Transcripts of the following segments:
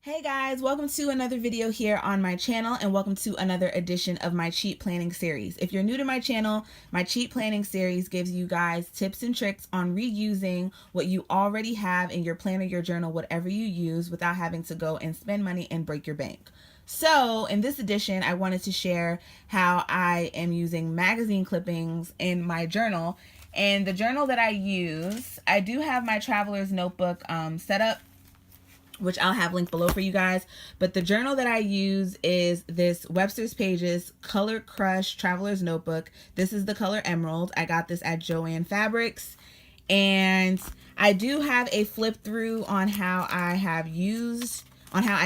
Hey guys, welcome to another video here on my channel and welcome to another edition of my cheat planning series. If you're new to my channel, my cheat planning series gives you guys tips and tricks on reusing what you already have in your planner, your journal, whatever you use without having to go and spend money and break your bank. So in this edition, I wanted to share how I am using magazine clippings in my journal. And the journal that I use, I do have my traveler's notebook set up, which I'll have linked below for you guys. But the journal that I use is this Webster's Pages Color Crush Traveler's Notebook. This is the color Emerald. I got this at Joann Fabrics. And I do have a flip through on how I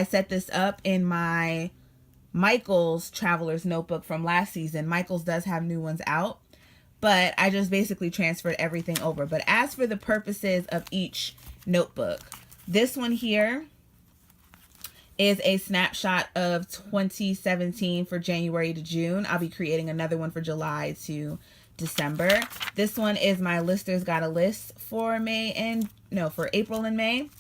set this up in my Michael's Traveler's Notebook from last season. Michael's does have new ones out, but I just basically transferred everything over. But as for the purposes of each notebook, this one here is a snapshot of 2017 for January to June. I'll be creating another one for July to December. This one is my Listers Got a List for April and May.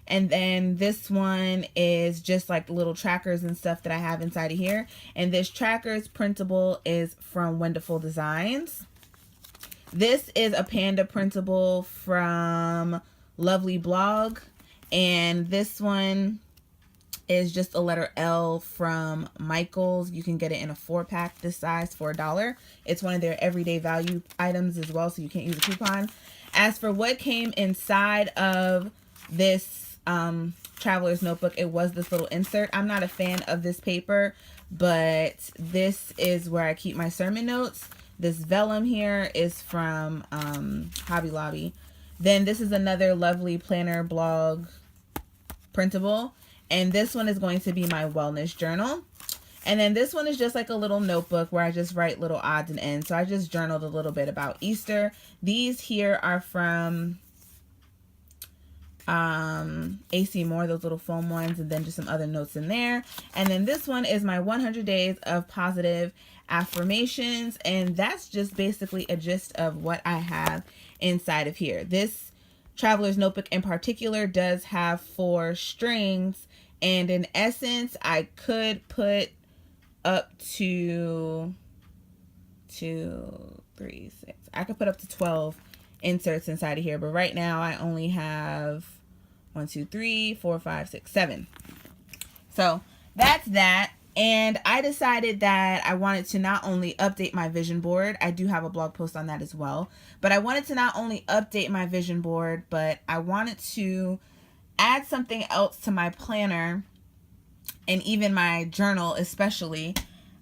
And then this one is just like the little trackers and stuff that I have inside of here. And this tracker's printable is from Wonderful Designs. This is a panda printable from Lovely Blog. And this one is just a letter L from Michael's. You can get it in a 4-pack this size for $1. It's one of their everyday value items as well, so you can't use a coupon. As for what came inside of this traveler's notebook, it was this little insert. I'm not a fan of this paper, but this is where I keep my sermon notes. This vellum here is from Hobby Lobby. Then this is another Lovely Planner Blog printable. And this one is going to be my wellness journal. And then this one is just like a little notebook where I just write little odds and ends. So I just journaled a little bit about Easter. These here are from AC Moore, those little foam ones, and then just some other notes in there. And then this one is my 100 days of positive affirmations, and that's just basically a gist of what I have inside of here. This traveler's notebook in particular does have 4 strings, and in essence I could put up to 12 inserts inside of here, but right now I only have 1, 2, 3, 4, 5, 6, 7. So that's that. And I decided that I wanted to not only update my vision board, I do have a blog post on that as well, but I wanted to not only update my vision board, but I wanted to add something else to my planner and even my journal, especially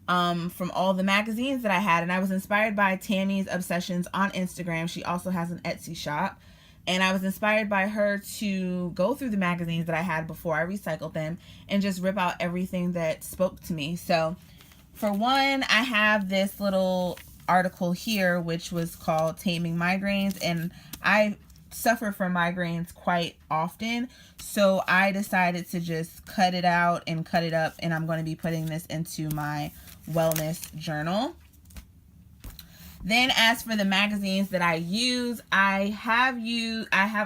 from all the magazines that I had. And I was inspired by Tammy's Obsessions on Instagram. She also has an Etsy shop. And I was inspired by her to go through the magazines that I had before I recycled them and just rip out everything that spoke to me. So for one, I have this little article here, which was called Taming Migraines. And I suffer from migraines quite often. So I decided to just cut it out and cut it up. And I'm going to be putting this into my wellness journal. Then as for the magazines that I use, I have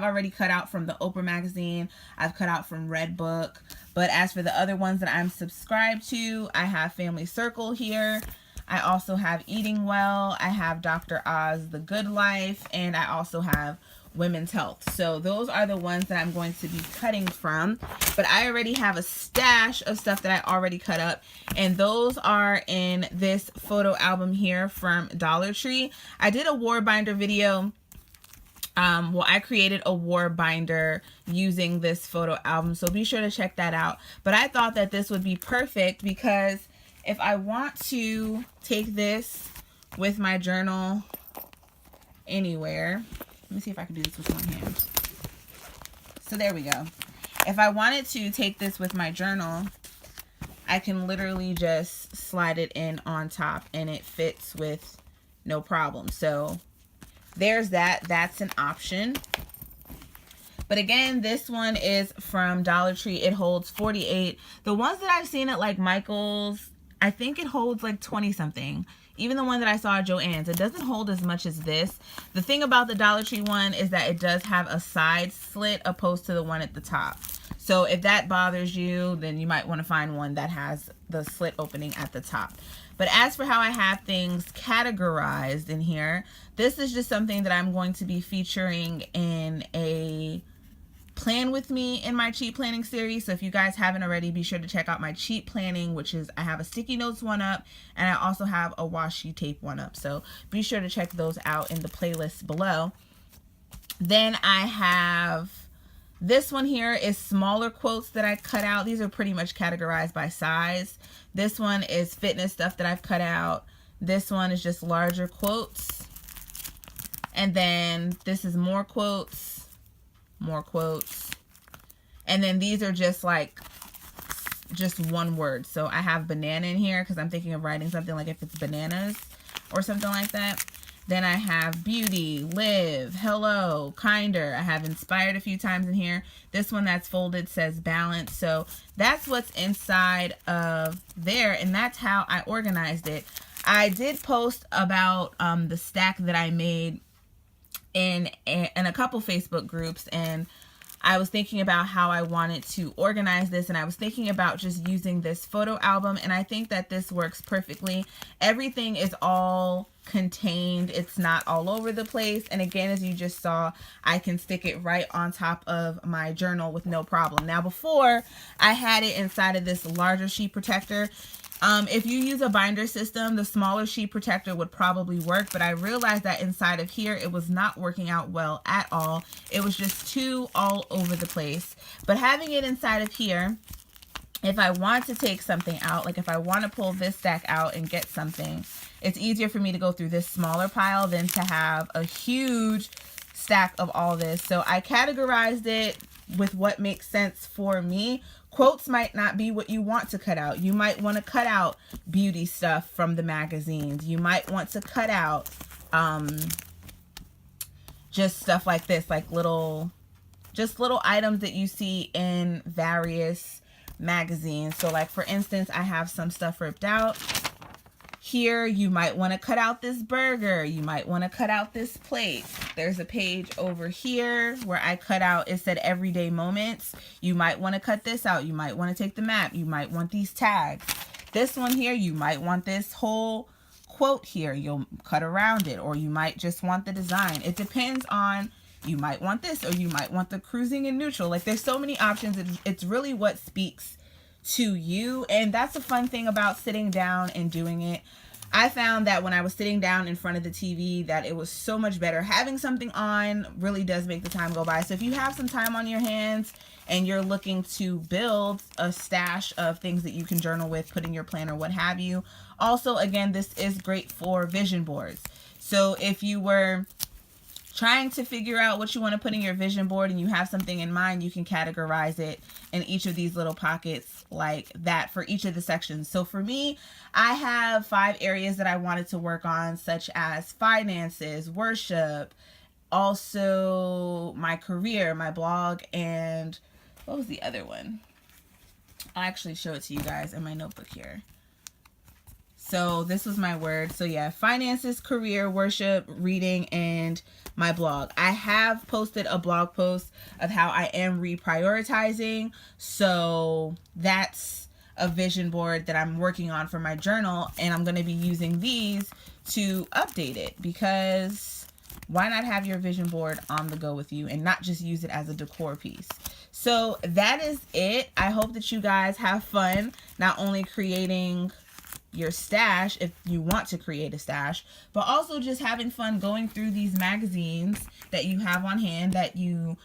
already cut out from the Oprah magazine. I've cut out from Redbook. But as for the other ones that I'm subscribed to, I have Family Circle here. I also have Eating Well. I have Dr. Oz, The Good Life. And I also have Women's Health. So those are the ones that I'm going to be cutting from. But I already have a stash of stuff that I already cut up, and those are in this photo album here from Dollar Tree. I did a war binder video. I created a war binder using this photo album, so be sure to check that out. But I thought that this would be perfect because if I want to take this with my journal anywhere, let me see if I can do this with one hand. So there we go. If I wanted to take this with my journal, I can literally just slide it in on top and it fits with no problem. So there's that. That's an option. But again, this one is from Dollar Tree. It holds 48. The ones that I've seen at like Michael's, I think it holds like 20 something. Even the one that I saw at Joann's, it doesn't hold as much as this. The thing about the Dollar Tree one is that it does have a side slit opposed to the one at the top. So if that bothers you, then you might want to find one that has the slit opening at the top. But as for how I have things categorized in here, this is just something that I'm going to be featuring in a plan with me in my cheat planning series. So if you guys haven't already, be sure to check out my cheat planning, which is I have a sticky notes one up, and I also have a washi tape one up. So be sure to check those out in the playlist below. Then I have this one here is smaller quotes that I cut out. These are pretty much categorized by size. This one is fitness stuff that I've cut out. This one is just larger quotes. And then this is more quotes. And then these are just like just one word. So I have banana in here because I'm thinking of writing something like if it's bananas or something like that. Then I have beauty, live, hello, kinder. I have inspired a few times in here. This one that's folded says balance. So that's what's inside of there, and that's how I organized it. I did post about the stack that I made in a couple Facebook groups, and I was thinking about how I wanted to organize this, and I was thinking about just using this photo album, and I think that this works perfectly. Everything is all contained. It's not all over the place. And again, as you just saw, I can stick it right on top of my journal with no problem. Now, before I had it inside of this larger sheet protector. If you use a binder system, the smaller sheet protector would probably work, but I realized that inside of here, it was not working out well at all. It was just too all over the place. But having it inside of here, if I want to take something out, like if I want to pull this stack out and get something, it's easier for me to go through this smaller pile than to have a huge stack of all this. So I categorized it with what makes sense for me. Quotes might not be what you want to cut out. You might want to cut out beauty stuff from the magazines. You might want to cut out just stuff like this, like just little items that you see in various magazines. So like for instance, I have some stuff ripped out. Here, you might want to cut out this burger. You might want to cut out this plate. There's a page over here where I cut out, it said everyday moments. You might want to cut this out. You might want to take the map. You might want these tags. This one here, you might want this whole quote here. You'll cut around it, or you might just want the design. It depends on, you might want this, or you might want the cruising in neutral. Like there's so many options. It's really what speaks to you, and that's the fun thing about sitting down and doing it. I found that when I was sitting down in front of the TV that it was so much better. Having something on really does make the time go by. So if you have some time on your hands and you're looking to build a stash of things that you can journal with, put in your planner, what have you. Also, again, this is great for vision boards. So if you were trying to figure out what you want to put in your vision board and you have something in mind, you can categorize it in each of these little pockets like that for each of the sections. So for me, I have 5 areas that I wanted to work on, such as finances, worship, also my career, my blog, and what was the other one? I'll actually show it to you guys in my notebook here. So this was my word. So yeah, finances, career, worship, reading, and my blog. I have posted a blog post of how I am reprioritizing. So that's a vision board that I'm working on for my journal, and I'm going to be using these to update it, because why not have your vision board on the go with you and not just use it as a decor piece? So that is it. I hope that you guys have fun not only creating your stash if you want to create a stash, but also just having fun going through these magazines that you have on hand, that you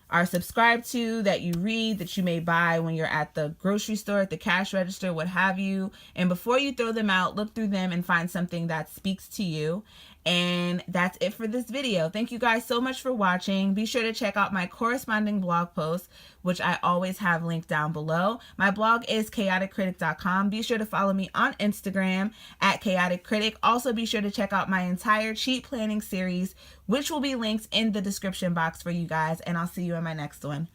are subscribed to, that you read, that you may buy when you're at the grocery store, at the cash register, what have you. And before you throw them out, look through them and find something that speaks to you. And that's it for this video. Thank you guys so much for watching. Be sure to check out my corresponding blog posts, which I always have linked down below. My blog is chaoticcritic.com. Be sure to follow me on Instagram at chaoticcritic. Also, be sure to check out my entire cheat planning series, which will be linked in the description box for you guys. And I'll see you in my next one.